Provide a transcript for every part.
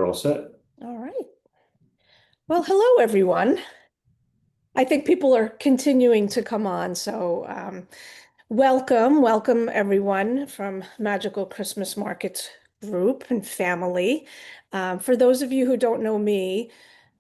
We're all set. All right. Well, hello, everyone. I think people are continuing to come on, so welcome everyone from Magical Christmas Markets group and family. For those of you who don't know me,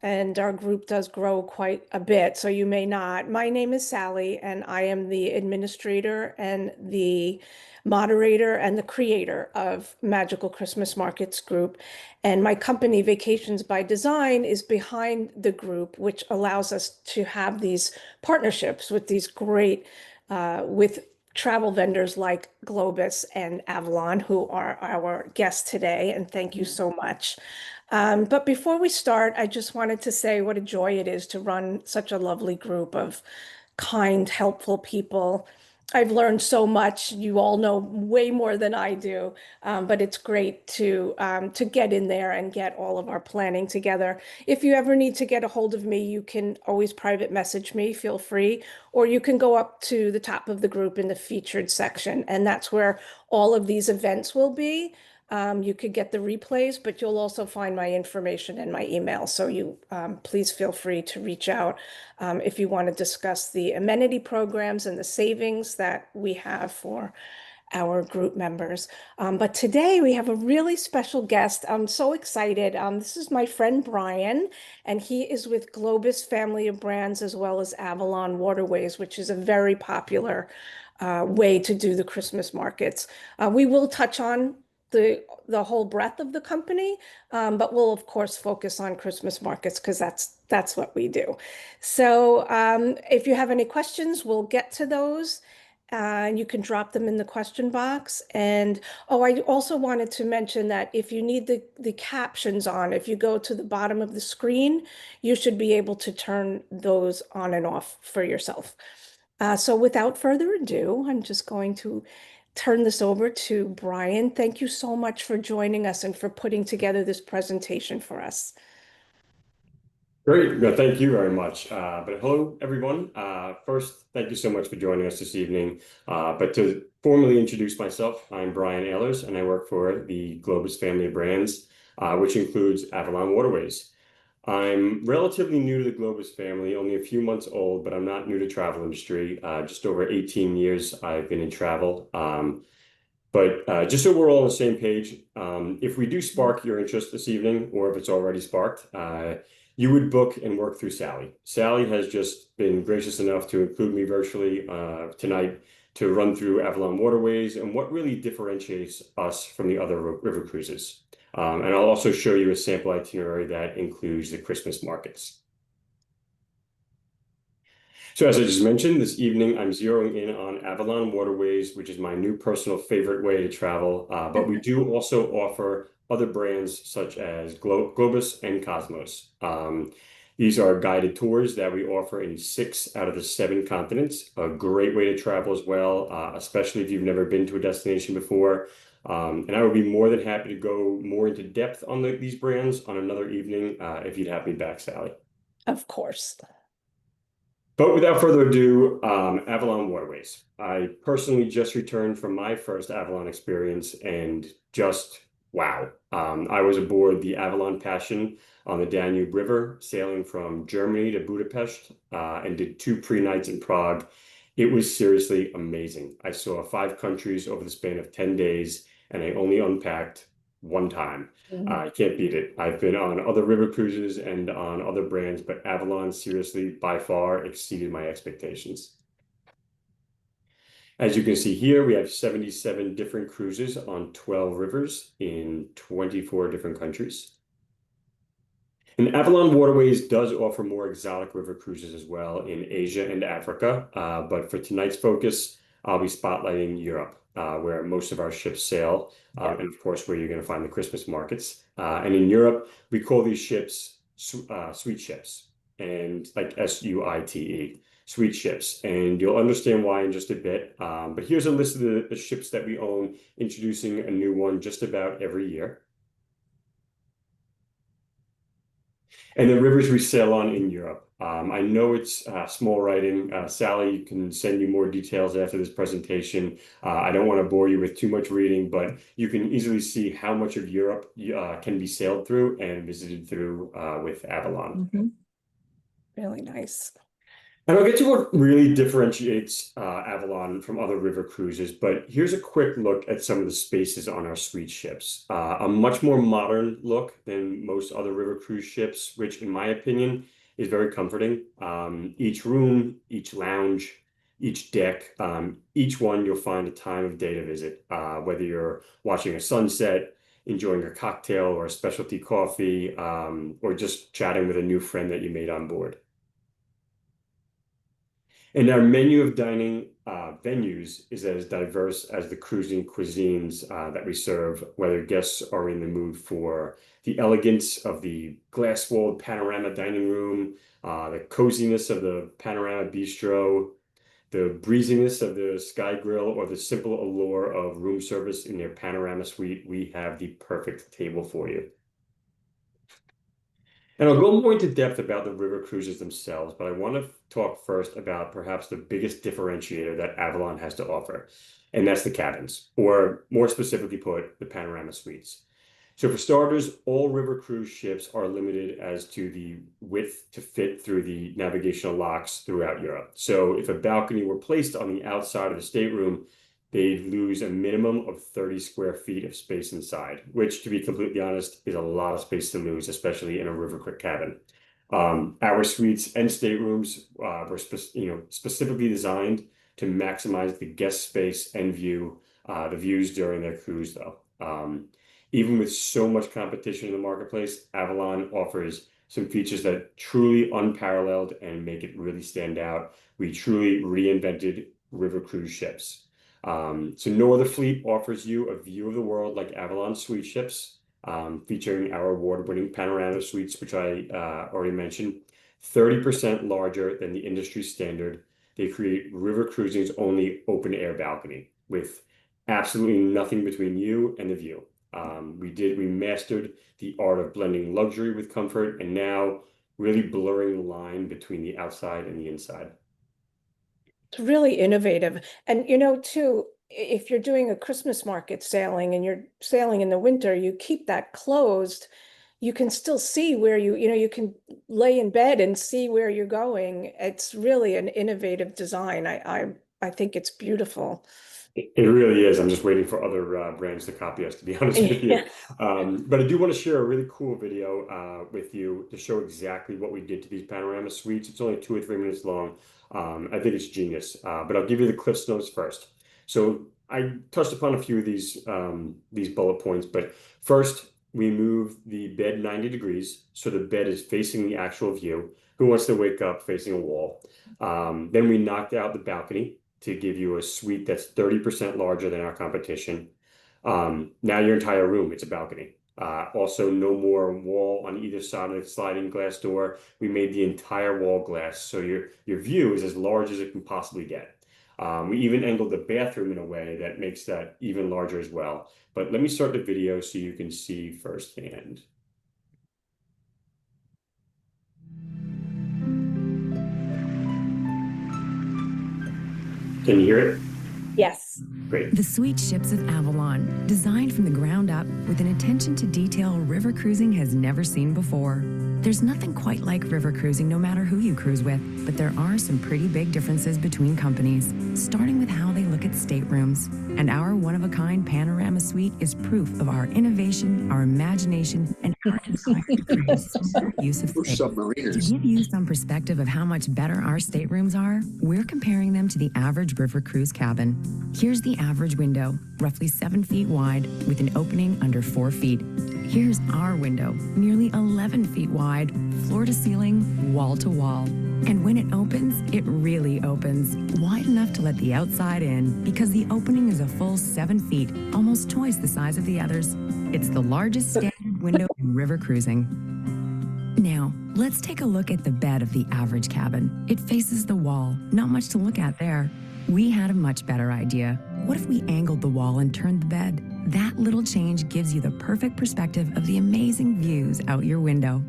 and our group does grow quite a bit, so you may not. My name is Sally, and I am the administrator and the moderator and the creator of Magical Christmas Markets Group. And my company, Vacations by Design, is behind the group, which allows us to have these partnerships with these great, with travel vendors like Globus and Avalon, who are our guests today. And thank you so much. But before we start, I just wanted to say what a joy it is to run such a lovely group of kind, helpful people. I've learned so much. You all know way more than I do, but it's great to get in there and get all of our planning together. If you ever need to get a hold of me, you can always private message me, feel free, or you can go up to the top of the group in the featured section, and that's where all of these events will be. You could get the replays, but you'll also find my information and my email. So you please feel free to reach out if you want to discuss the amenity programs and the savings that we have for our group members. But today we have a really special guest. I'm so excited. This is my friend Brian, and he is with Globus Family of Brands as well as Avalon Waterways, which is a very popular way to do the Christmas markets. We will touch on the whole breadth of the company, but we'll of course focus on Christmas markets because that's what we do. So if you have any questions, we'll get to those. You can drop them in the question box. And oh, I also wanted to mention that if you need the captions on, if you go to the bottom of the screen, you should be able to turn those on and off for yourself. So without further ado, I'm just going to turn this over to Brian. Thank you so much for joining us and for putting together this presentation for us. Great. No, thank you very much. But hello, everyone. First, thank you so much for joining us this evening. But to formally introduce myself, I'm Brian Ehlers, and I work for the Globus Family of Brands, which includes Avalon Waterways. I'm relatively new to the Globus family, only a few months old, but I'm not new to travel industry. Just over 18 years I've been in travel. But just so we're all on the same page, if we do spark your interest this evening, or if it's already sparked, you would book and work through Sally. Sally has just been gracious enough to include me virtually tonight to run through Avalon Waterways and what really differentiates us from the other river cruises. And I'll also show you a sample itinerary that includes the Christmas markets. So as I just mentioned, this evening I'm zeroing in on Avalon Waterways, which is my new personal favorite way to travel. But we do also offer other brands such as Globus and Cosmos. These are guided tours that we offer in 6 out of the 7 continents. A great way to travel as well, especially if you've never been to a destination before. And I would be more than happy to go more into depth on these brands on another evening if you'd have me back, Sally. Of course. But without further ado, Avalon Waterways. I personally just returned from my first Avalon experience and just wow. I was aboard the Avalon Passion on the Danube River, sailing from Germany to Budapest, and did 2 pre-nights in Prague. It was seriously amazing. I saw 5 countries over the span of 10 days, and I only unpacked 1 time. I can't beat it. I've been on other river cruises and on other brands, but Avalon seriously by far exceeded my expectations. As you can see here, we have 77 different cruises on 12 rivers in 24 different countries. And Avalon Waterways does offer more exotic river cruises as well in Asia and Africa. But for tonight's focus, I'll be spotlighting Europe, where most of our ships sail, and of course, where you're going to find the Christmas markets. And in Europe, we call these ships sweet ships, and like SUITE, sweet ships. And you'll understand why in just a bit. But here's a list of the ships that we own, introducing a new one just about every year. And the rivers we sail on in Europe. I know it's small writing. Sally can send you more details after this presentation. I don't want to bore you with too much reading, but you can easily see how much of Europe can be sailed through and visited through with Avalon. Really nice. And I'll get to what really differentiates Avalon from other river cruises, but here's a quick look at some of the spaces on our suite ships. A much more modern look than most other river cruise ships, which in my opinion is very comforting. Each room, each lounge, each deck, each one you'll find a time of day to visit, whether you're watching a sunset, enjoying a cocktail or a specialty coffee, or just chatting with a new friend that you made on board. And our menu of dining venues is as diverse as the cruising cuisines that we serve, whether guests are in the mood for the elegance of the glass-walled panorama dining room, the coziness of the panorama bistro, the breeziness of the sky grill, or the simple allure of room service in their panorama suite. We have the perfect table for you. And I'll go more into depth about the river cruises themselves, but I want to talk first about perhaps the biggest differentiator that Avalon has to offer, and that's the cabins, or more specifically put, the panorama suites. So for starters, all river cruise ships are limited as to the width to fit through the navigational locks throughout Europe. So if a balcony were placed on the outside of the stateroom, they'd lose a minimum of 30 square feet of space inside, which, to be completely honest, is a lot of space to lose, especially in a river quick cabin. Our suites and staterooms were specifically designed to maximize the guest space and the views during their cruise, though. Even with so much competition in the marketplace, Avalon offers some features that truly unparalleled and make it really stand out. We truly reinvented river cruise ships. So no other fleet offers you a view of the world like Avalon suite ships, featuring our award-winning panorama suites, which I already mentioned, 30% larger than the industry standard. They create river cruising's only open-air balcony with absolutely nothing between you and the view. We mastered the art of blending luxury with comfort and now really blurring the line between the outside and the inside. It's really innovative. And too, if you're doing a Christmas market sailing and you're sailing in the winter, you keep that closed. You can still see where you can lay in bed and see where you're going. It's really an innovative design. I think it's beautiful. It really is. I'm just waiting for other brands to copy us, to be honest with you. Yeah. But I do want to share a really cool video with you to show exactly what we did to these panorama suites. It's only 2 or 3 minutes long. I think it's genius. But I'll give you the Cliff's Notes first. So I touched upon a few of these bullet points, but first we move the bed 90 degrees so the bed is facing the actual view. Who wants to wake up facing a wall? Then we knocked out the balcony to give you a suite that's 30% larger than our competition. Now your entire room, it's a balcony. Also, no more wall on either side of the sliding glass door. We made the entire wall glass, so your view is as large as it can possibly get. We even angled the bathroom in a way that makes that even larger as well. But let me start the video so you can see firsthand. Can you hear it? Yes. Great. The sweet ships of Avalon, designed from the ground up with an attention to detail river cruising has never seen before. There's nothing quite like river cruising no matter who you cruise with, but there are some pretty big differences between companies, starting with how they look at staterooms. And our one-of-a-kind panorama suite is proof of our innovation, our imagination, and our desire to create smart use of space. To give you some perspective of how much better our staterooms are, we're comparing them to the average river cruise cabin. Here's the average window, roughly 7 feet wide, with an opening under 4 feet. Here's our window, nearly 11 feet wide, floor to ceiling, wall to wall. And when it opens, it really opens, wide enough to let the outside in, because the opening is a full 7 feet, almost twice the size of the others. It's the largest standard window in river cruising. Now, let's take a look at the bed of the average cabin. It faces the wall, not much to look at there. We had a much better idea. What if we angled the wall and turned the bed? That little change gives you the perfect perspective of the amazing views out your window.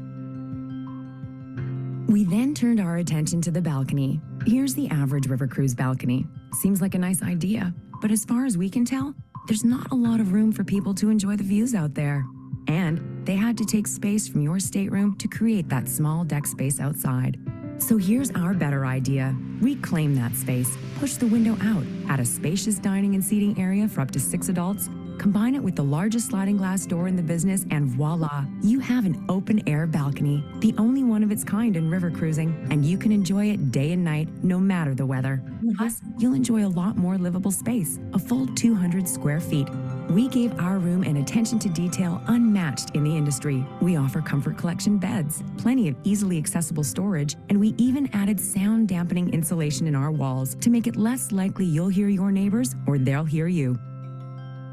We then turned our attention to the balcony. Here's the average river cruise balcony. Seems like a nice idea, but as far as we can tell, there's not a lot of room for people to enjoy the views out there. And they had to take space from your stateroom to create that small deck space outside. So here's our better idea. Reclaim that space, push the window out, add a spacious dining and seating area for up to 6 adults, combine it with the largest sliding glass door in the business, and voila, you have an open-air balcony, the only one of its kind in river cruising, and you can enjoy it day and night, no matter the weather. Plus, you'll enjoy a lot more livable space, a full 200 square feet. We gave our room an attention to detail unmatched in the industry. We offer comfort collection beds, plenty of easily accessible storage, and we even added sound dampening insulation in our walls to make it less likely you'll hear your neighbors or they'll hear you.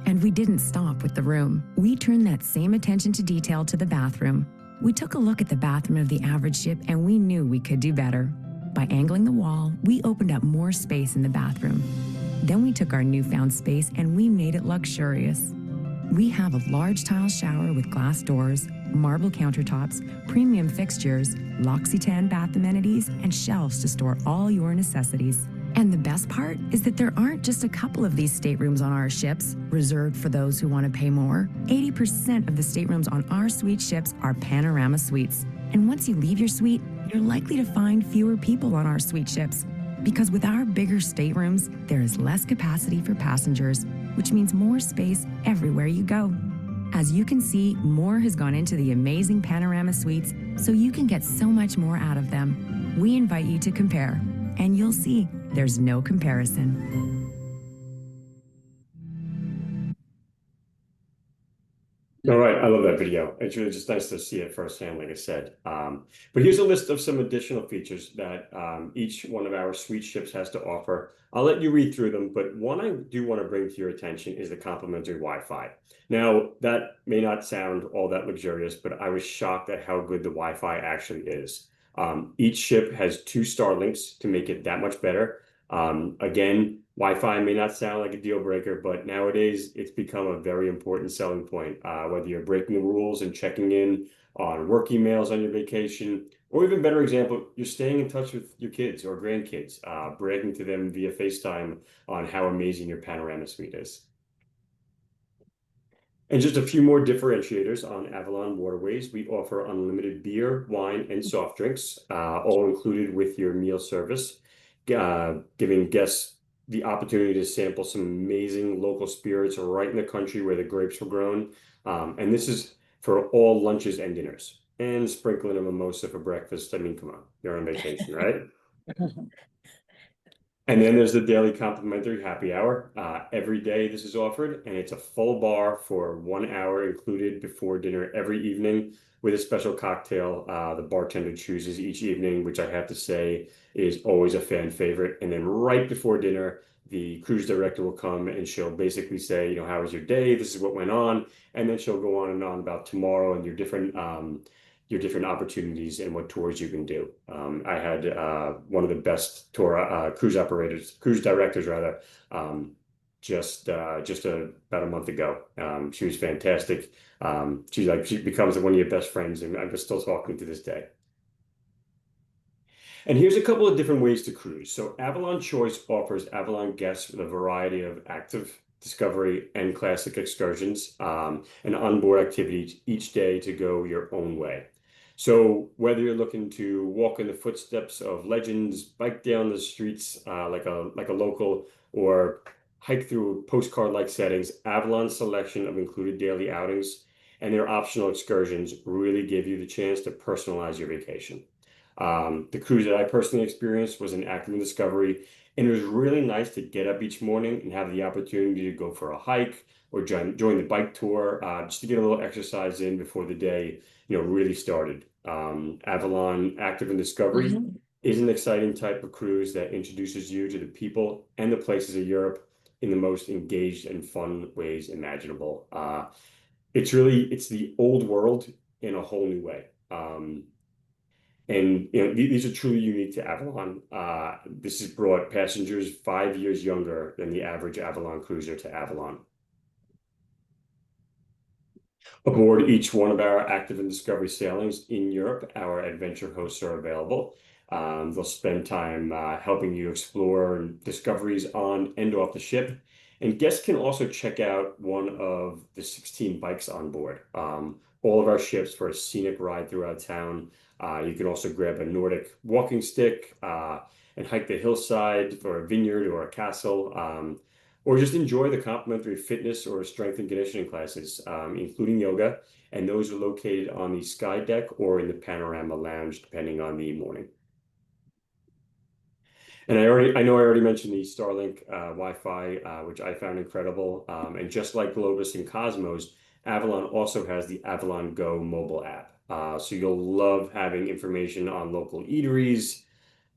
And we didn't stop with the room. We turned that same attention to detail to the bathroom. We took a look at the bathroom of the average ship and we knew we could do better. By angling the wall, we opened up more space in the bathroom. Then we took our newfound space and we made it luxurious. We have a large tile shower with glass doors, marble countertops, premium fixtures, L'Occitane bath amenities, and shelves to store all your necessities. And the best part is that there aren't just a couple of these staterooms on our ships, reserved for those who want to pay more. 80% of the staterooms on our suite ships are panorama suites. And once you leave your suite, you're likely to find fewer people on our suite ships. Because with our bigger staterooms, there is less capacity for passengers, which means more space everywhere you go. As you can see, more has gone into the amazing panorama suites, so you can get so much more out of them. We invite you to compare, and you'll see there's no comparison. All right, I love that video. It's really just nice to see it firsthand, like I said. But here's a list of some additional features that each one of our suite ships has to offer. I'll let you read through them, but one I do want to bring to your attention is the complimentary Wi-Fi. Now, that may not sound all that luxurious, but I was shocked at how good the Wi-Fi actually is. Each ship has 2 Starlinks to make it that much better. Again, Wi-Fi may not sound like a deal breaker, but nowadays it's become a very important selling point. Whether you're breaking the rules and checking in on work emails on your vacation, or even better example, you're staying in touch with your kids or grandkids, bragging to them via FaceTime on how amazing your panorama suite is. And just a few more differentiators on Avalon Waterways. We offer unlimited beer, wine, and soft drinks, all included with your meal service, giving guests the opportunity to sample some amazing local spirits right in the country where the grapes were grown. And this is for all lunches and dinners. And sprinkling a mimosa for breakfast. I mean, come on, you're on vacation, right? And then there's the daily complimentary happy hour. Every day this is offered, and it's a full bar for 1 hour included before dinner every evening with a special cocktail the bartender chooses each evening, which I have to say is always a fan favorite. And then right before dinner, the cruise director will come and she'll basically say, you know, how was your day? This is what went on. And then she'll go on and on about tomorrow and your different opportunities and what tours you can do. I had one of the best cruise directors rather, just about a month ago. She was fantastic. She becomes one of your best friends, and I'm still talking to this day. And here's a couple of different ways to cruise. So Avalon Choice offers Avalon guests with a variety of active, discovery, and classic excursions, and onboard activities each day to go your own way. So whether you're looking to walk in the footsteps of legends, bike down the streets like a local, or hike through postcard-like settings, Avalon's selection of included daily outings and their optional excursions really give you the chance to personalize your vacation. The cruise that I personally experienced was an Avalon Discovery, and it was really nice to get up each morning and have the opportunity to go for a hike or join the bike tour, just to get a little exercise in before the day, really started. Avalon Active and Discovery is an exciting type of cruise that introduces you to the people and the places of Europe in the most engaged and fun ways imaginable. It's the old world in a whole new way. And these are truly unique to Avalon. This has brought passengers 5 years younger than the average Avalon cruiser to Avalon. Aboard each one of our active and discovery sailings in Europe, our adventure hosts are available. They'll spend time helping you explore discoveries on and off the ship. And guests can also check out one of the 16 bikes on board. All of our ships for a scenic ride throughout town. You can also grab a Nordic walking stick and hike the hillside for a vineyard or a castle. Or just enjoy the complimentary fitness or strength and conditioning classes, including yoga, and those are located on the sky deck or in the panorama lounge, depending on the morning. And I know I already mentioned the Starlink Wi-Fi, which I found incredible. And just like Globus and Cosmos, Avalon also has the Avalon Go mobile app. So you'll love having information on local eateries,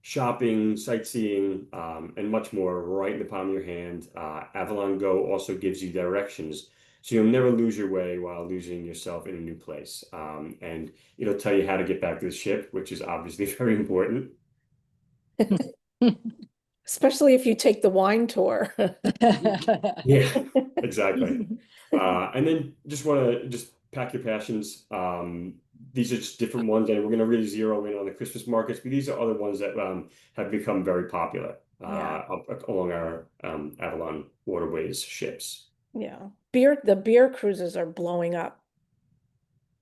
shopping, sightseeing, and much more right in the palm of your hand. Avalon Go also gives you directions, so you'll never lose your way while losing yourself in a new place. And it'll tell you how to get back to the ship, which is obviously very important. Especially if you take the wine tour. Yeah, exactly. And then just want to just pack your passions. These are just different ones, and we're going to really zero in on the Christmas markets, but these are other ones that have become very popular Yeah, along our Avalon Waterways ships. yeah. The beer cruises are blowing up.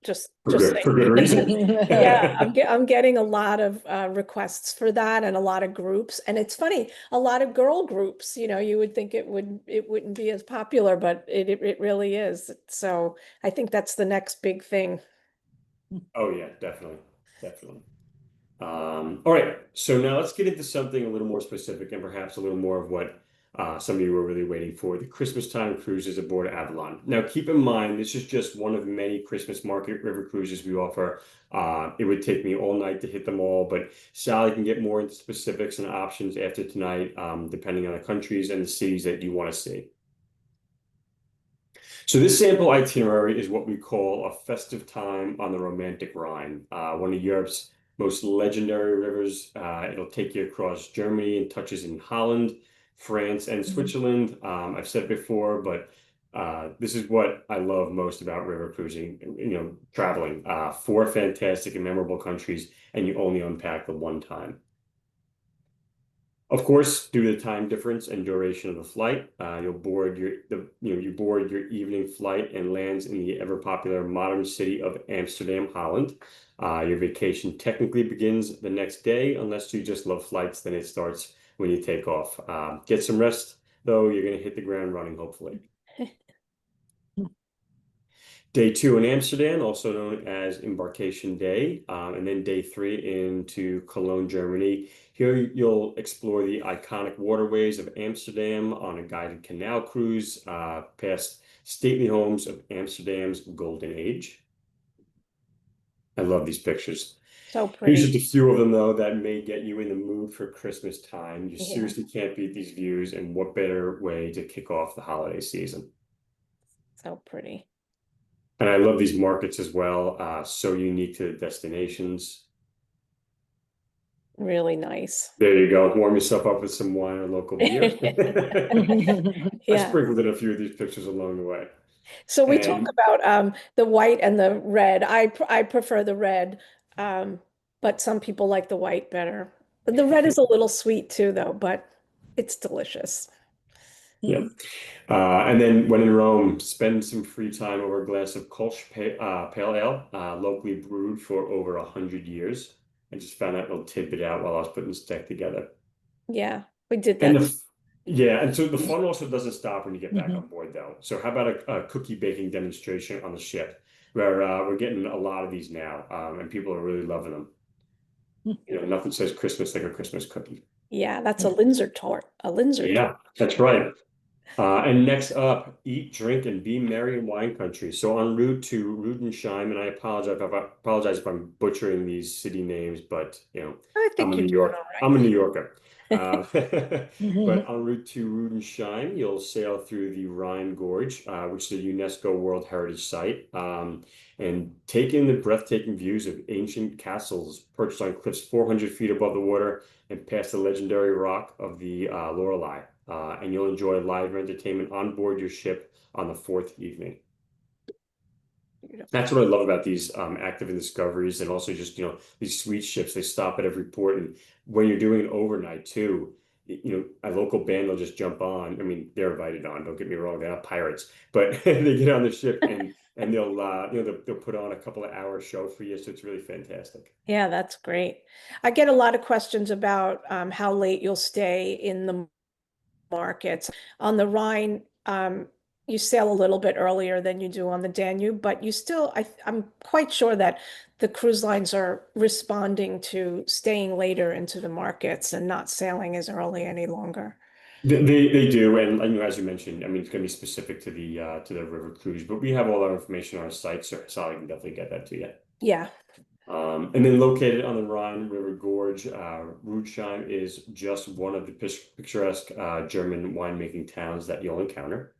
Just For good reason. saying. Yeah, I'm getting a lot of requests for that and a lot of groups. And it's funny, a lot of girl groups, you would think it wouldn't be as popular, but it really is. So I think that's the next big thing. Oh yeah, definitely, definitely. All right, so now let's get into something a little more specific and perhaps a little more of what some of you were really waiting for, the Christmas time cruises aboard Avalon. Now, keep in mind, this is just one of many Christmas market river cruises we offer. It would take me all night to hit them all, but Sally can get more into specifics and options after tonight, depending on the countries and the cities that you want to see. So this sample itinerary is what we call a festive time on the romantic Rhine, one of Europe's most legendary rivers. It'll take you across Germany and touches in Holland, France, and Switzerland. I've said before, but this is what I love most about river cruising, traveling. Four fantastic and memorable countries, and you only unpack the one time. Of course, due to the time difference and duration of the flight, you board your evening flight and lands in the ever popular modern city of Amsterdam, Holland. Your vacation technically begins the next day, unless you just love flights, then it starts when you take off. Get some rest, though. You're going to hit the ground running, hopefully. Day 2 in Amsterdam, also known as Embarkation Day, and then day 3 into Cologne, Germany. Here you'll explore the iconic waterways of Amsterdam on a guided canal cruise past stately homes of Amsterdam's golden age. I love these pictures. So Here's pretty. just a few of them, though, that may get you in the mood for Christmas time. You Yeah, seriously can't beat these views, and what better way to kick off the holiday season? so pretty. And I love these markets as well, so unique to the destinations. Really nice. There you go. Warm yourself up with some wine or local beer. I Yeah. sprinkled in a few of these pictures along the way. So we talk And about the white and the red. I prefer the red, but some people like the white better. The red is a little sweet too, though, but it's delicious. yeah. And then when in Rome, spend some free time over a glass of Kolsch Pale Ale, locally brewed for over 100 years. I just found that little tidbit out while I was putting this deck together. Yeah, we did And that. yeah, and so the fun also doesn't stop when you get back on board, though. So how about a cookie baking demonstration on the ship, where we're getting a lot of these now, and people are really loving them. Nothing says Christmas like a Christmas cookie. Yeah, that's a Linzer tort. A Linzer tort. Yeah, that's right. And next up, eat, drink, and be merry in wine country. So en route to Rudensheim, and I apologize if I'm butchering these city names, but I I'm think a you're New doing York, all I'm a right. New Yorker. But en route to Rudensheim, you'll sail through the Rhine Gorge, which is a UNESCO World Heritage Site, and take in the breathtaking views of ancient castles perched on cliffs 400 feet above the water and past the legendary rock of the Lorelei. And you'll enjoy live entertainment on board your ship on the fourth evening. That's what I love about these active and discoveries, and also just, these sweet ships. They stop at every port, and when you're doing it overnight too, a local band will just jump on. I mean, they're invited on. Don't get me wrong, they're not pirates, but they get on the ship and they'll they'll put on a couple of hour show for you. So it's really fantastic. Yeah, that's great. I get a lot of questions about how late you'll stay in the markets. On the Rhine, you sail a little bit earlier than you do on the Danube, but you still, I'm quite sure that the cruise lines are responding to staying later into the markets and not sailing as early any longer. They do, and as you mentioned, I mean, it's going to be specific to the river cruise, but we have all our information on our site, so I can definitely get that to you. Yeah. And then located on the Rhine River Gorge, Rudesheim is just one of the picturesque German winemaking towns that you'll encounter.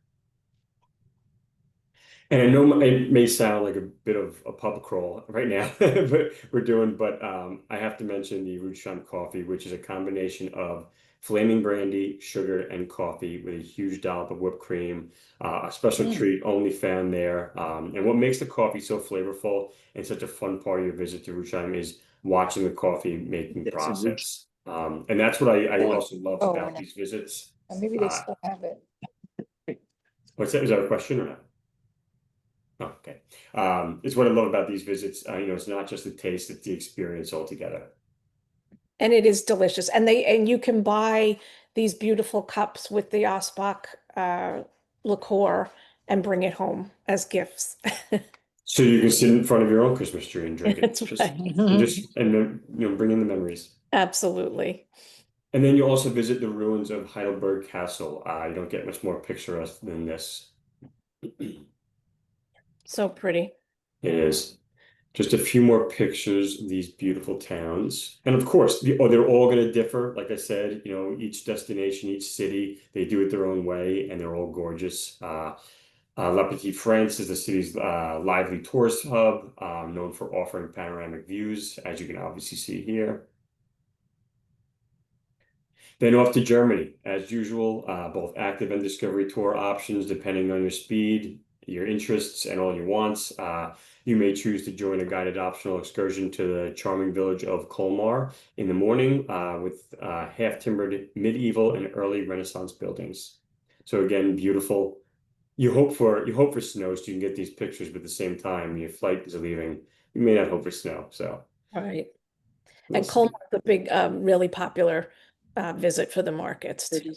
And I know it may sound like a bit of a pub crawl right now, but I have to mention the Rudesheim coffee, which is a combination of flaming brandy, sugar, and coffee with a huge dollop of whipped cream, a special treat only found there. And what makes the coffee so flavorful and such a fun part of your visit to Rudesheim is watching the coffee making process. And that's what I also love about these visits. Maybe they still have it. What's that? Is that a question or not? Oh, okay. It's what I love about these visits. It's not just the taste, it's the experience altogether. And it is delicious. And you can buy these beautiful cups with the Osbach liqueur and bring it home as gifts. So you can sit in front of your own Christmas tree and drink it. That's right. And bring in the memories. Absolutely. And then you also visit the ruins of Heidelberg Castle. You don't get much more picturesque than this. So pretty. It is. Just a few more pictures of these beautiful towns. And of course, they're all going to differ. Like I said, each destination, each city, they do it their own way, and they're all gorgeous. La Petite France is the city's lively tourist hub, known for offering panoramic views, as you can obviously see here. Then off to Germany, as usual, both active and discovery tour options, depending on your speed, your interests, and all your wants. You may choose to join a guided optional excursion to the charming village of Colmar in the morning with half-timbered medieval and early Renaissance buildings. So again, beautiful. You hope for snow so you can get these pictures, but at the same time, your flight is leaving. You may not hope for snow. So, All right. we'll And see. Colmar is a big, really popular visit for the markets too.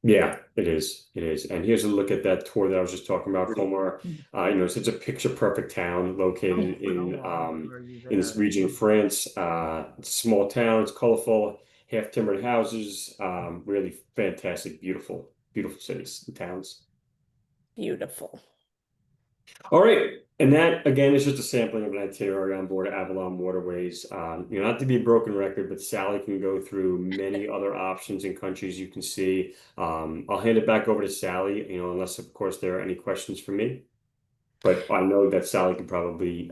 Yeah, it is. It is. And here's a look at that tour that I was just talking about, Colmar. It's such a picture-perfect town located in this region of France. It's a small town. It's colorful, half-timbered houses. Really fantastic, beautiful, beautiful cities and towns. Beautiful. All right. And that, again, is just a sampling of an itinerary on board Avalon Waterways. Not to be a broken record, but Sally can go through many other options and countries you can see. I'll hand it back over to Sally, unless, of course, there are any questions for me. But I know that Sally can probably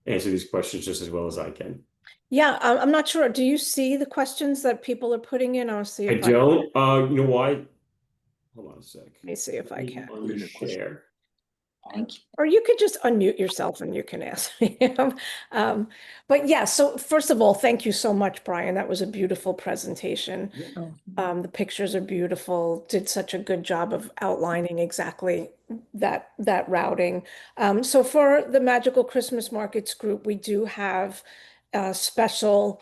answer these questions just as well as I can. Yeah, I'm not sure. Do you see the questions that people are putting in? I'll see I if don't. You know why? Hold on a sec. Let me see if I can. Share. Thank you. Or you could just unmute yourself and you can ask me. But yeah, so first of all, thank you so much, Brian. That was a beautiful presentation. The pictures are beautiful. Did such a good job of outlining exactly that routing. So for the Magical Christmas Markets group, we do have a special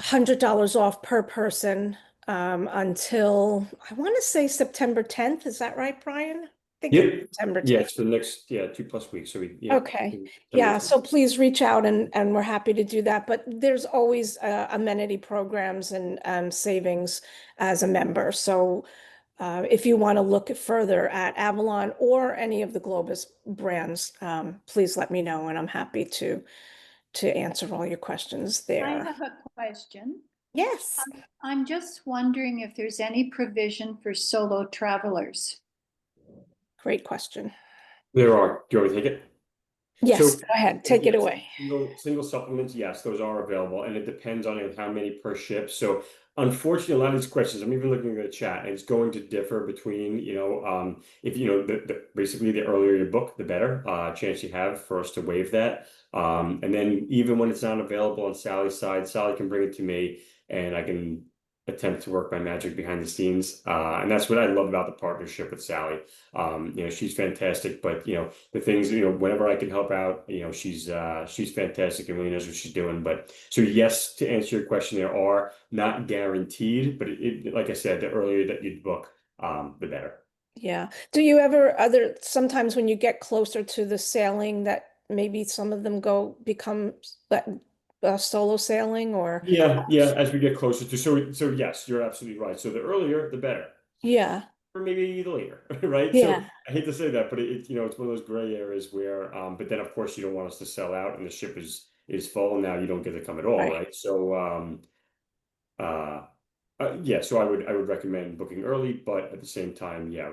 $100 off per person until I want to say September 10th. Is that right, Brian? I think it's September 10th. Yeah, it's for the next 2+ weeks. So Okay. Yeah, so please reach out and we're happy to do that. But there's always amenity programs and savings as a member. So if you want to look further at Avalon or any of the Globus brands, please let me know and I'm happy to answer all your questions there. I have a question. Yes. I'm just wondering if there's any provision for solo travelers. Great question. There are. Do you want me to take it? Yes, So, go ahead. Take it away. Single supplements, yes, those are available, and it depends on how many per ship. So Unfortunately, a lot of these questions, I'm even looking at the chat, and it's going to differ between, if basically the earlier your book, the better chance you have for us to waive that. And then even when it's not available on Sally's side, Sally can bring it to me, and I can attempt to work my magic behind the scenes. And that's what I love about the partnership with Sally. She's fantastic, but the things, whenever I can help out, she's fantastic and really knows what she's doing. But so yes, to answer your question, there are not guaranteed, but like I said, the earlier that you book, the better. Yeah. Do you ever sometimes when you get closer to the sailing that maybe some of them become solo sailing or? Yeah. As we get closer to, so yes, you're absolutely right. So the earlier, the better. Yeah. Or maybe the later, right? So Yeah. I hate to say that, but it's one of those gray areas where, but then of course you don't want us to sell out and the ship is full and now you don't get to come at all, Right. right? So uh, yeah, so I would recommend booking early, but at the same time, yeah,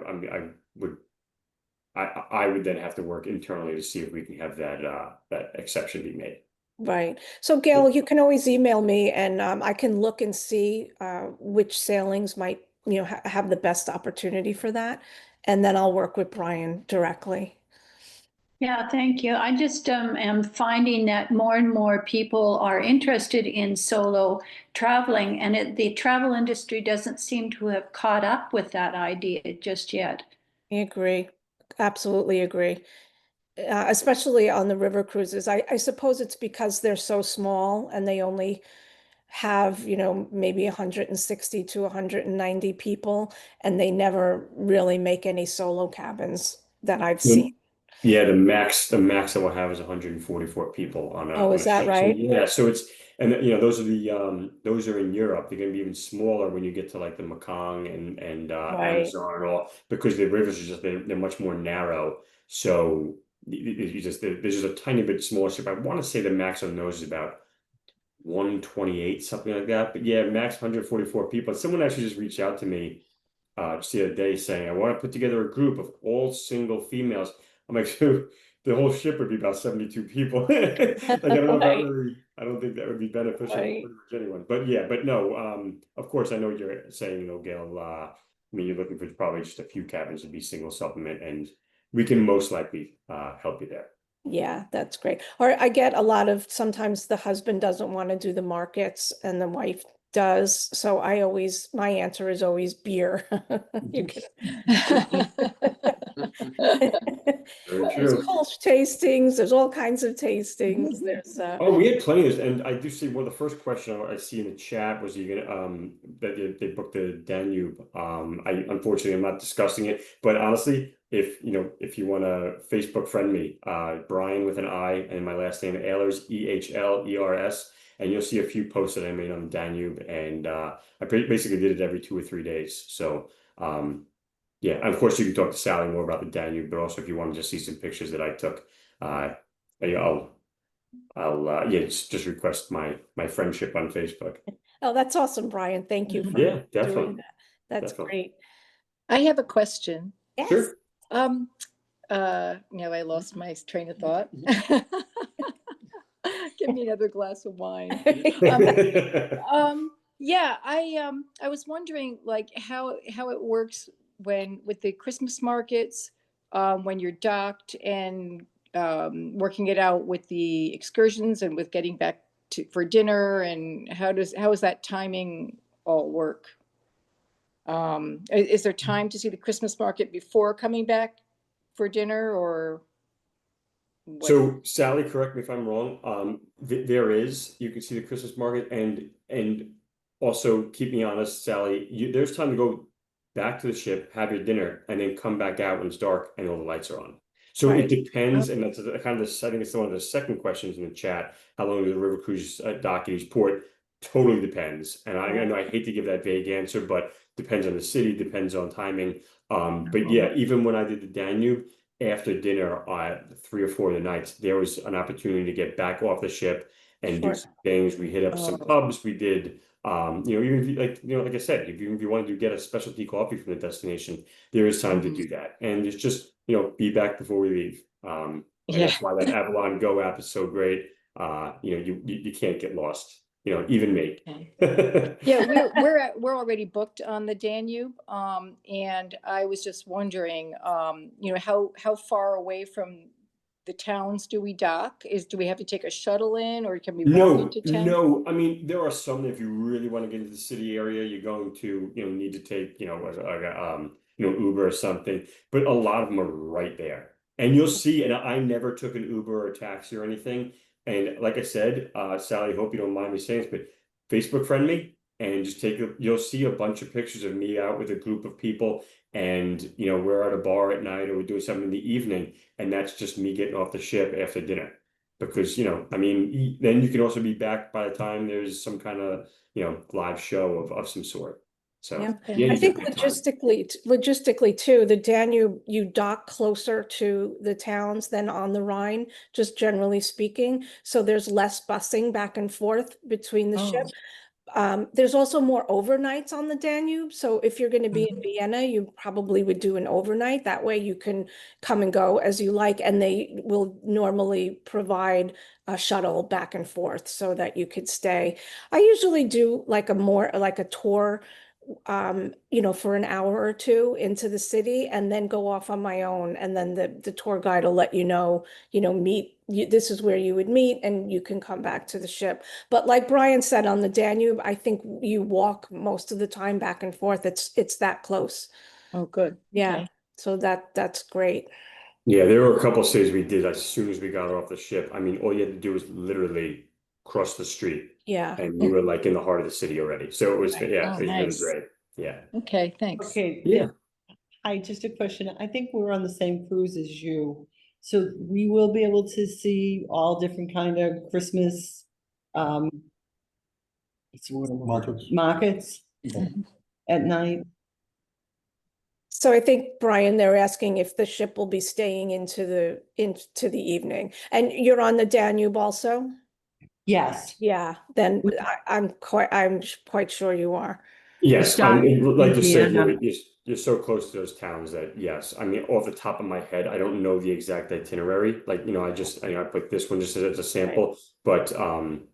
I would then have to work internally to see if we can have that exception be made. Right. So Gail, you can always email me and I can look and see which sailings might, have the best opportunity for that. And then I'll work with Brian directly. Yeah, thank you. I just am finding that more and more people are interested in solo traveling, and the travel industry doesn't seem to have caught up with that idea just yet. I agree. Absolutely agree. Especially on the river cruises. I suppose it's because they're so small and they only have, maybe 160 to 190 people, and they never really make any solo cabins that I've seen. Yeah, the max that we'll have is 144 people on a Oh, on is a that ship. So right? yeah, and those are in Europe. They're going to be even smaller when you get to like the Mekong and Right. Amazon and all, because the rivers are they're much more narrow. So there's just a tiny bit smaller ship. I want to say the max on those is about 128, something like that. But yeah, max 144 people. Someone actually just reached out to me just the other day saying, I want to put together a group of all single females. I'm like, so the whole ship would be about 72 people. Like, I don't know if Right. I don't think that would be beneficial for Right. pretty much anyone. But yeah, but no, of course, I know what you're saying, Gail, I mean, you're looking for probably just a few cabins to be single supplement, and we can most likely help you there. Yeah, that's great. Or I get a lot of sometimes the husband doesn't want to do the markets and the wife does. So my answer is always beer. You can. Very There's true. Kolsch tastings, there's all kinds of tastings. There's Oh, we had plenty of this, and I do see the first question I see in the chat was you gonna that they booked the Danube. I unfortunately I'm not discussing it, but honestly, if you want to Facebook friend me, Brian with an I and my last name Ehlers, Ehlers, and you'll see a few posts that I made on the Danube, and I basically did it every 2 or 3 days. So yeah, and of course you can talk to Sally more about the Danube, but also if you want to just see some pictures that I took, I'll yeah, just request my friendship on Facebook. Oh, that's awesome, Brian. Thank you for Yeah, doing definitely. that. That's Definitely. great. I have a question. Yes. Sure. Now I lost my train of thought. Give me another glass of wine. Yeah, I was wondering like how it works with the Christmas markets, when you're docked and working it out with the excursions and with getting back for dinner, and how is that timing all work? Is there time to see the Christmas market before coming back for dinner, or what? So Sally, correct me if I'm wrong. There is, you can see the Christmas market, and also keep me honest, Sally, there's time to go back to the ship, have your dinner, and then come back out when it's dark and all the lights are on. So it Right. depends, and that's kind of I think it's one of the second questions in the chat. How long does the river cruise dock at each port? Totally depends. And I know I hate to give that vague answer, but depends on the city, depends on timing. But yeah, even when I did the Danube, after dinner, 3 or 4 of the nights, there was an opportunity to get back off the ship and do Sure. some things. We hit up some pubs. We did, even if like I said, if you wanted to get a specialty coffee from the destination, there is time to do that. And it's just, be back before we leave. And Yeah. that's why that Avalon Go app is so great. You can't get lost even me. Yeah, we're already booked on the Danube, and I was just wondering, how far away from the towns do we dock? Do we have to take a shuttle in, or can we walk into town? No. I mean, there are some that if you really want to get into the city area, you're going to, need to take, Uber or something. But a lot of them are right there. And you'll see, and I never took an Uber or a taxi or anything. And like I said, Sally, hope you don't mind me saying this, but Facebook friend me and just you'll see a bunch of pictures of me out with a group of people. And, we're at a bar at night or we're doing something in the evening. And that's just me getting off the ship after dinner because I mean then you can also be back by the time there's some kind of live show of some sort. So Yeah. yeah, I you get think good time. logistically too, the Danube, you dock closer to the towns than on the Rhine, just generally speaking. So there's less busing back and forth between the ship. There's also more overnights on the Danube. So if you're going to be in Vienna, you probably would do an overnight. That way you can come and go as you like, and they will normally provide a shuttle back and forth so that you could stay. I usually do like a tour, for an hour or two into the city and then go off on my own. And then the tour guide will let this is where you would meet and you can come back to the ship. But like Brian said, on the Danube, I think you walk most of the time back and forth. It's that close. Oh, good. Yeah. Okay. So that's great. Yeah, there were a couple of cities we did as soon as we got off the ship. I mean, all you had to do was literally cross the street Yeah. and you were like in the heart of the city already. So it was, yeah, Oh, it was really nice. great. Yeah. Okay, thanks. Okay, Yeah. Hi, just a question. I think we're on the same cruise as you. So we will be able to see all different kind of Christmas, what's the word I'm looking for? Markets at night. So I think, Brian, they're asking if the ship will be staying into the evening. And you're on the Danube also? Yes. Yeah, then I'm quite sure you are. Yes, I mean, like you said, Vienna. you're so close to those towns that yes. I mean, off the top of my head, I don't know the exact itinerary. Like, I put this one just as a sample. But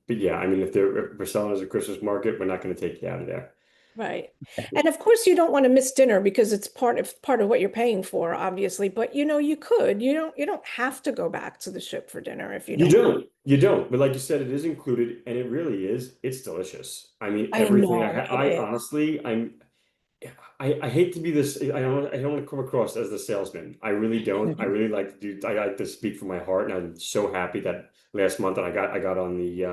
yeah, I mean, if we're selling as a Christmas market, we're not going to take you out of there. Right. And of course you don't want to miss dinner because it's part of what you're paying for, obviously. But you could. You don't have to go back to the ship for dinner if you don't. You don't. But like you said, it is included, and it really is. It's delicious. I mean, I everything know it I is. honestly, I hate to be this. I don't want to come across as the salesman. I really don't. I really like to do. I like to speak from my heart, and I'm so happy that last month that I got on the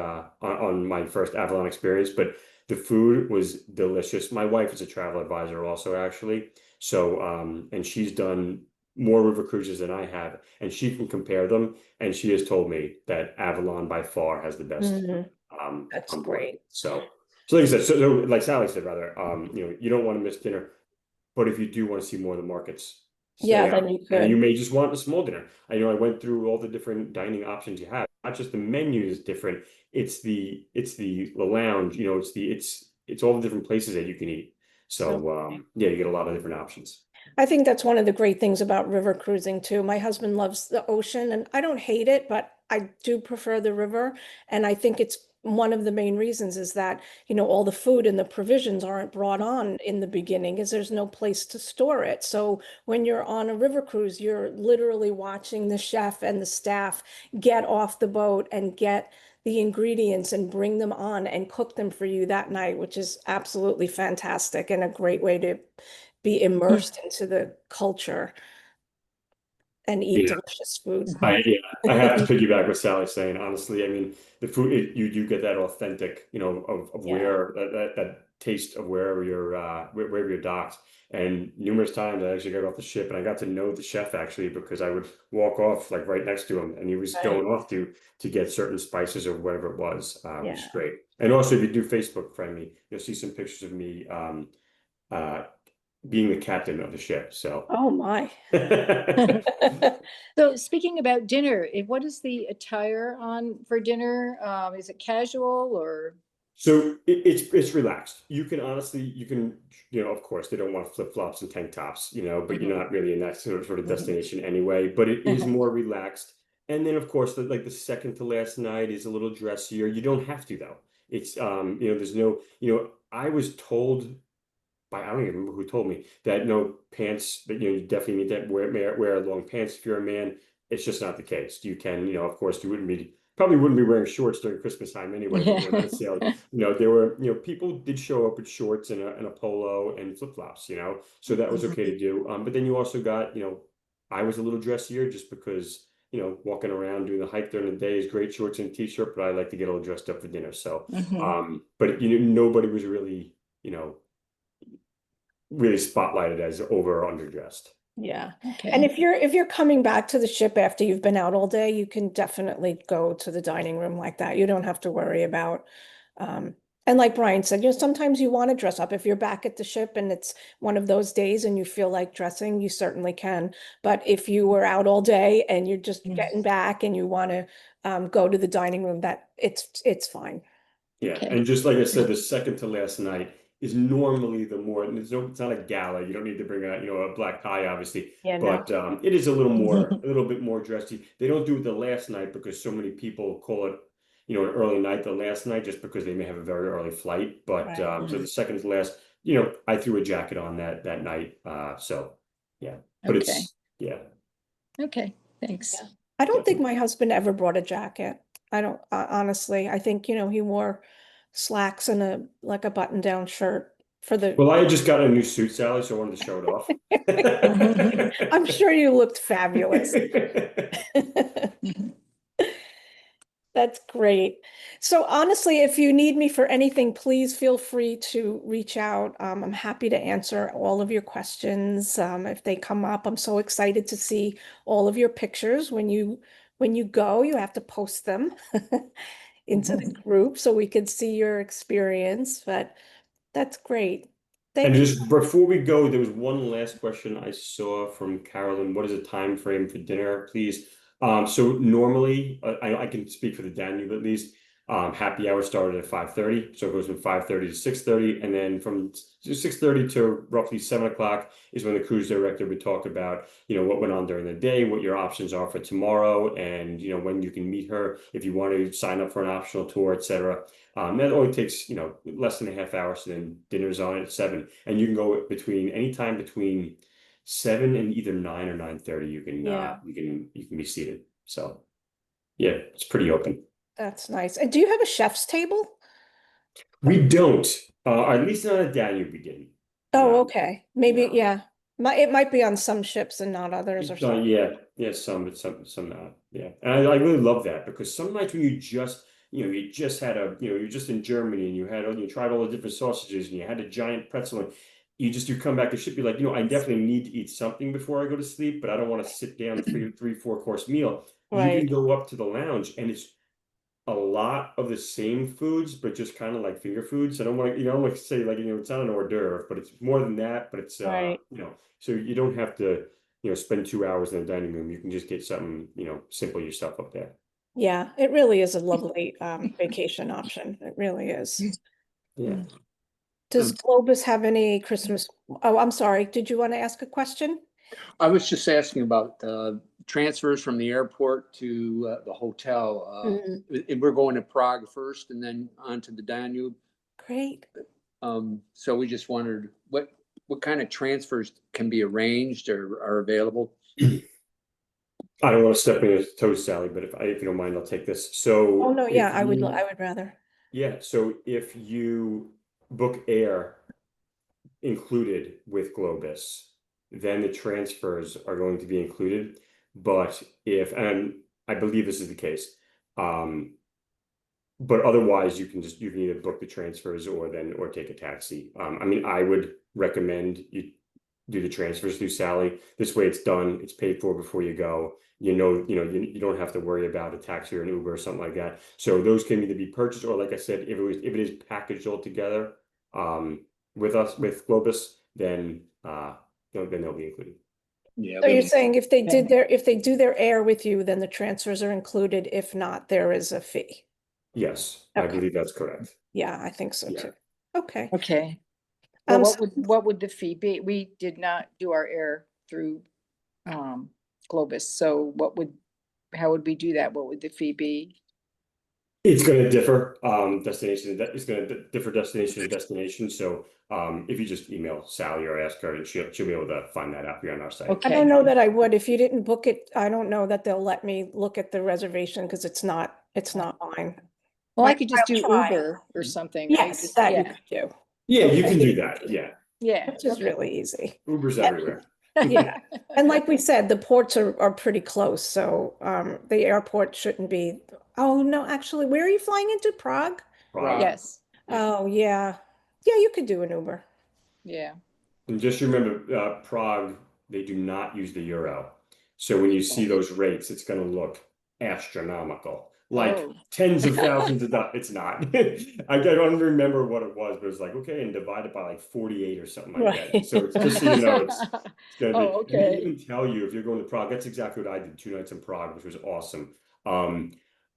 on my first Avalon experience. But the food was delicious. My wife is a travel advisor also, actually. So and she's done more river cruises than I have, and she can compare them. And she has told me that Avalon by far has the best Mhm. That's on board. great. So like I said, so like Sally said, rather, you don't want to miss dinner, but if you do want to see more of the markets, Yeah, stay then out. you And you could. may just want a small dinner. I went through all the different dining options you have. Not just the menu is different. It's the lounge. It's all the different places that you can eat. So yeah, you get a lot of different options. I think that's one of the great things about river cruising too. My husband loves the ocean and I don't hate it, but I do prefer the river. And I think it's one of the main reasons is that, all the food and the provisions aren't brought on in the beginning because there's no place to store it. So when you're on a river cruise, you're literally watching the chef and the staff get off the boat and get the ingredients and bring them on and cook them for you that night, which is absolutely fantastic and a great way to be immersed into the culture and eat Yeah. delicious food. I have to piggyback what Sally's saying. Honestly, I mean, the food you do get that authentic, of Yeah. where that taste of wherever you're docked. And numerous times I actually got off the ship and I got to know the chef actually because I would walk off like right next to him and he was Right. going off to get certain spices or whatever it was, which is Yeah. great. And also, if you do Facebook friend me, you'll see some pictures of me uh, being the captain of the ship. So. Oh my. So speaking about dinner, what is the attire on for dinner? Is it casual or? So it's relaxed. You can honestly, of course, they don't want flip-flops and tank tops, but you're not really in that sort of destination anyway. But it is more relaxed. And then, of course, like the second to last night is a little dressier. You don't have to though. It's there's no, I was told by, I don't even remember who told me that no pants, that you definitely need to wear long pants if you're a man. It's just not the case. You can, of course, you probably wouldn't be wearing shorts during Christmas time anyway, but Yeah. not sale. There were, people did show up with shorts and a polo and flip-flops, so that was okay to do. But then you also got, I was a little dressier just because, walking around doing the hike during the day is great, shorts and t-shirt, but I like to get a little dressed up for dinner. So, Mhm. but nobody was really, really spotlighted as over or underdressed. Yeah. Okay. And if you're coming back to the ship after you've been out all day, you can definitely go to the dining room like that. You don't have to worry about and like Brian said, sometimes you want to dress up. If you're back at the ship and it's one of those days and you feel like dressing, you certainly can. But if you were out all day and you're just getting back and you want to go to the dining room, that it's fine. Yeah, Okay. and just like I said, the second to last night is normally the more. And it's not a gala. You don't need to bring a black tie, obviously, Yeah, no. but it is a little bit more dressy. They don't do it the last night because so many people call it, an early night the last night just because they may have a very early flight. But Right. so the second to last, I threw a jacket on that night. So yeah, but Okay. yeah. Okay. Thanks. Yeah. I don't think Definitely. my husband ever brought a jacket. I don't, honestly, I think, he wore slacks and like a button-down shirt for the, Well, I had just got a new suit, Sally, so I wanted to show it off. I'm sure you looked fabulous. That's great. So honestly, if you need me for anything, please feel free to reach out. I'm happy to answer all of your questions if they come up. I'm so excited to see all of your pictures. When you go, you have to post them into the group so we can see your experience. But that's great. And Thank you. just before we go, there was one last question I saw from Carolyn. What is the time frame for dinner, please? So normally, I can speak for the Danube at least. Happy hour started at 5:30, so it goes from 5:30 to 6:30, and then from 6:30 to roughly 7 o'clock is when the cruise director would talk about, what went on during the day, what your options are for tomorrow, and when you can meet her if you want to sign up for an optional tour, etc. That only takes, less than a half hour. So then dinner's on at 7, and you can go anytime between 7 and either 9 or 9:30. Yeah, You can be seated. So yeah, it's pretty open. that's nice. And do you have a chef's table? We don't, at least not a Danube begin. Oh, No, okay. Maybe, no. yeah. It might be on some ships and not others or something. Yeah, some, but some not. Yeah, and I really love that because some nights when you just had you're just in Germany and you tried all the different sausages and you had a giant pretzel and you come back to ship, you're like, I definitely need to eat something before I go to sleep, but I don't want to sit down three, 4 course meal. You can Right. go up to the lounge and it's a lot of the same foods, but just kind of like finger foods. I don't want to, I don't like to say like, it's not an hors d'oeuvre, but it's more than that. But it's, Right. so you don't have to, spend 2 hours in the dining room. You can just get something, simple yourself up there. Yeah, it really is a lovely vacation option. It really is. Yeah. Does Um, Globus have any Christmas? Oh, I'm sorry. Did you want to ask a question? I was just asking about transfers from the airport to the hotel. Mhm. And we're going to Prague first and then on to the Danube. Great. So we just wondered what kind of transfers can be arranged or are available. I don't want to step in your toes, Sally, but if you don't mind, I'll take this. Oh, So no, yeah, if I you, would rather. yeah, so if you book air included with Globus, then the transfers are going to be included. But and I believe this is the case, but otherwise you can either book the transfers or take a taxi. I mean, I would recommend you do the transfers through Sally. This way it's done, it's paid for before you go. You don't have to worry about a taxi or an Uber or something like that. So those can either be purchased or, like I said, if it is packaged all together, with Globus, then they'll be included. Yeah. So you're saying if they do their air with you, then the transfers are included. If not, there is a fee. Yes, I Okay. believe that's correct. Yeah, I think so Yeah. too. Okay. Okay. Well, So what would the fee be? We did not do our air through Globus. So how would we do that? What would the fee be? It's going to differ destination. It's going to differ destination to destination. So if you just email Sally or ask her, and she'll be able to find that out here on our site. Okay. I don't know that I would. If you didn't book it, I don't know that they'll let me look at the reservation because it's not mine. Well, I But could just do I'll try. Uber or something, right? Yes, Just, that you yeah, could do, Yeah, you Okay. can do that. Yeah, yeah. which is okay. really easy. Uber's Yeah. everywhere. Yeah. And like we said, the ports are pretty close, so the airport shouldn't be. Oh no, actually, where are you flying into? Prague? Prague. Yes, Oh yeah. Yeah, you could do an Uber. yeah. And just remember, Prague, they do not use the euro. So when you see those rates, it's going to look astronomical, like Oh. tens of thousands of dollars. It's not. I don't remember what it was, but it was like, okay, and divide it by like 48 or something like that. So it's just so you know, it's going to be, Oh, and they okay. even tell you if you're going to Prague, that's exactly what I did 2 nights in Prague, which was awesome. Um,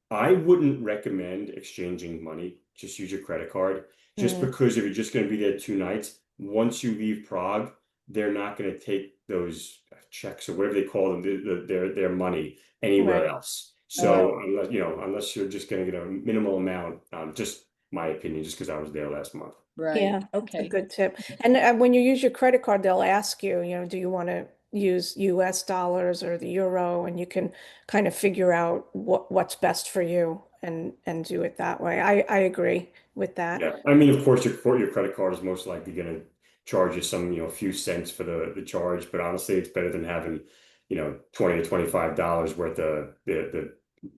I wouldn't recommend exchanging money. Just use your credit card. Just Mm, because if you're just going to be there 2 nights, once you leave Prague, they're not going to take those checks or whatever they call them, their money anywhere right. else. So Oh, unless you're just going to get a minimal amount, just my opinion, just because I was there last month. right. Yeah, that's a Okay. good tip. And when you use your credit card, they'll ask you, do you want to use US dollars or the euro? And you can kind of figure out what's best for you and do it that way. I agree with that. Yeah, I mean, of course, your credit card is most likely going to charge you some, few cents for the charge, but honestly, it's better than having, $20 to $25 worth of the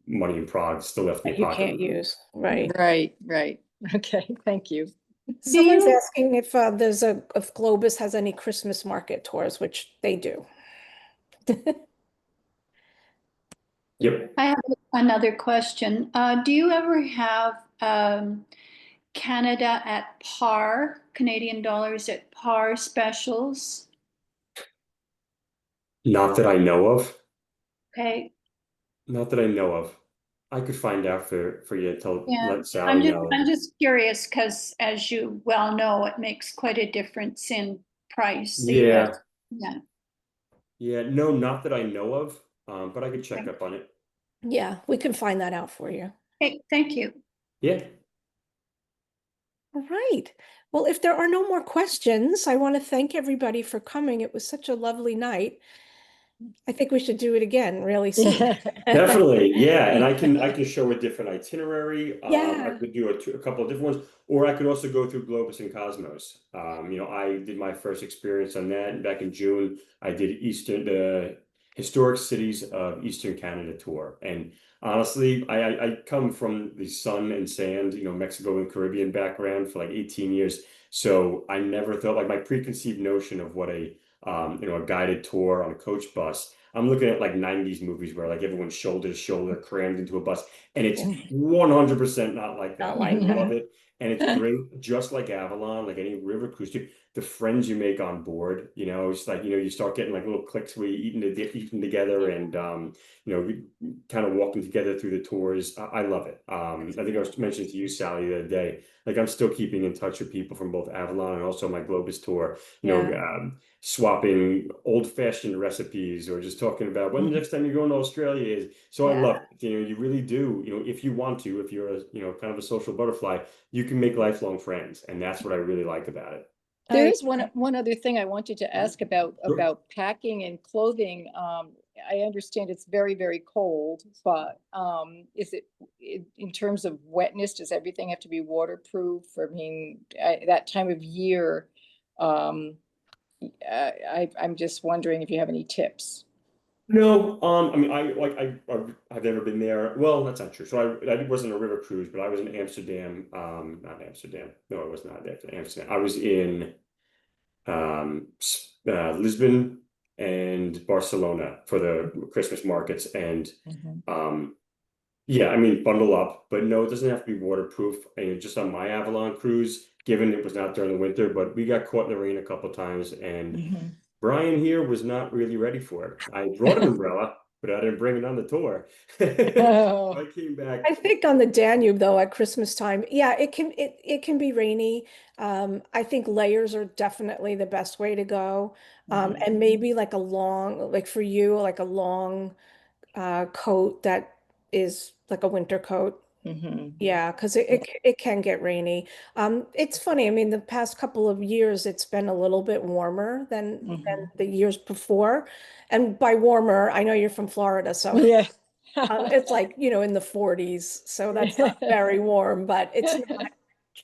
money in Prague still left in That your you pocket. can't use, right? Right, right. Okay, thank you. Do Someone's you, asking if Globus has any Christmas market tours, which they do. Yep. I have another question. Do you ever have Canada at par, Canadian dollars at par specials? Not that I know of. Okay. Not that I know of. I could find out for you to Yeah, let Sally know. I'm just curious because as you well know, it makes quite a difference in price, the US. Yeah. Yeah. Yeah. No, not that I know of. But I could check Okay. up on it. Yeah, we can find that out for you. Okay, thank you. Yeah. All right. Well, if there are no more questions, I want to thank everybody for coming. It was such a lovely night. I think we should do it again really soon. Definitely, yeah, and I can show a different itinerary. I Yeah. could do a couple of different ones, or I could also go through Globus and Cosmos. I did my first experience on that back in June. I did the historic cities of Eastern Canada tour, and honestly, I come from the sun and sand, Mexico and Caribbean background for like 18 years, so I never thought like my preconceived notion of what a guided tour on a coach bus. I'm looking at like 90s movies where like everyone's shoulder to shoulder crammed into a bus, and it's 100% not like Not that. I like love that. it. And it's great, just like Avalon, like any river cruise, the friends you make on board, it's like, you start getting like little cliques where you eating together and, kind of walking together through the tours. I love it. I think I was mentioning to you, Sally, the other day, like I'm still keeping in touch with people from both Avalon and also my Globus tour, Yeah. swapping old-fashioned recipes or just talking about when the next time you're going to Australia is. So I Yeah. love it. You really do, if you want to, if you're a, kind of a social butterfly, you can make lifelong friends. And that's what I really like about it. There I is one other thing I wanted to ask Sure. about packing and clothing. I understand it's very, very cold, but is it in terms of wetness, does everything have to be waterproof? I mean, that time of year, um, I'm just wondering if you have any tips. No, I mean, I've never been there. Well, that's not true. So I wasn't a river cruise, but I was in Amsterdam. Not Amsterdam. No, I was not there. Amsterdam. I was in Lisbon and Barcelona for the Christmas markets, and Mhm. um, yeah, I mean, bundle up, but no, it doesn't have to be waterproof. And just on my Avalon cruise, given it was not during the winter, but we got caught in the rain a couple times, and Mhm. Brian here was not really ready for it. I brought an umbrella, but I didn't bring it on the tour. Oh, I came back. think on the Danube though at Christmas time, yeah, it can be rainy. I think layers are definitely the best way to go. Mhm. And maybe like a long, like for you, like a long coat that is like a winter coat. Yeah, because it can get rainy. It's funny. I mean, the past couple of years, it's been a little bit warmer than the years before. And by warmer, I know you're from Florida, so Yeah. it's like, in the 40s. So that's not very warm, but it's not,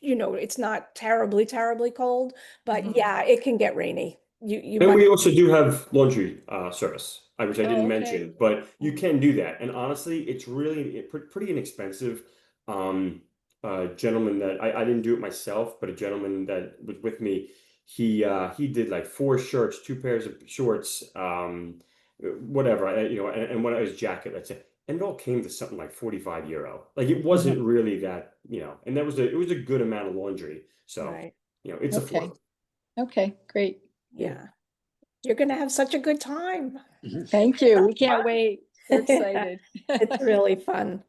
it's not terribly, terribly cold. But yeah, it can get rainy. You And might. we also do have laundry service, which I didn't Oh, okay. mention, but you can do that. And honestly, it's really pretty inexpensive. Gentleman that I didn't do it myself, but a gentleman that was with me, he did like 4 shirts, 2 pairs of shorts, whatever, and one of his jacket, let's say, and it all came to something like 45 euro. Like it wasn't really that, and it was a good amount of laundry. So, Right. it's Okay. affordable. Okay, great. Yeah. You're going to have such a good time. Thank you. We can't wait. We're excited. It's really fun.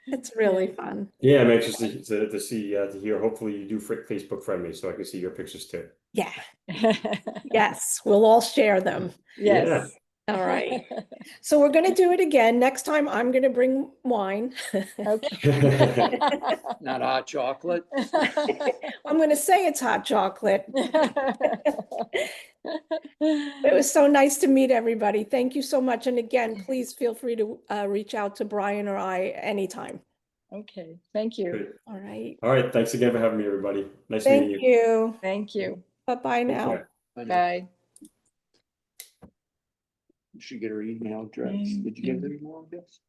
It's really fun. Yeah, I'm anxious to see, to hear. Hopefully you do Facebook friend me so I can see your pictures too. Yeah. Yes, we'll all share them. Yes. All right. So we're going to do it again. Next time I'm going to bring wine. Okay. Not hot chocolate. I'm going to say it's hot chocolate. It was so nice to meet everybody. Thank you so much. And again, please feel free to reach out to Brian or I anytime. Okay, thank you. Great. All right. All right. Thanks again for having me, everybody. Nice Thank meeting you. you. Thank you. Bye-bye Take now. care. I know. Bye. You should get her email address. Did you get her email address?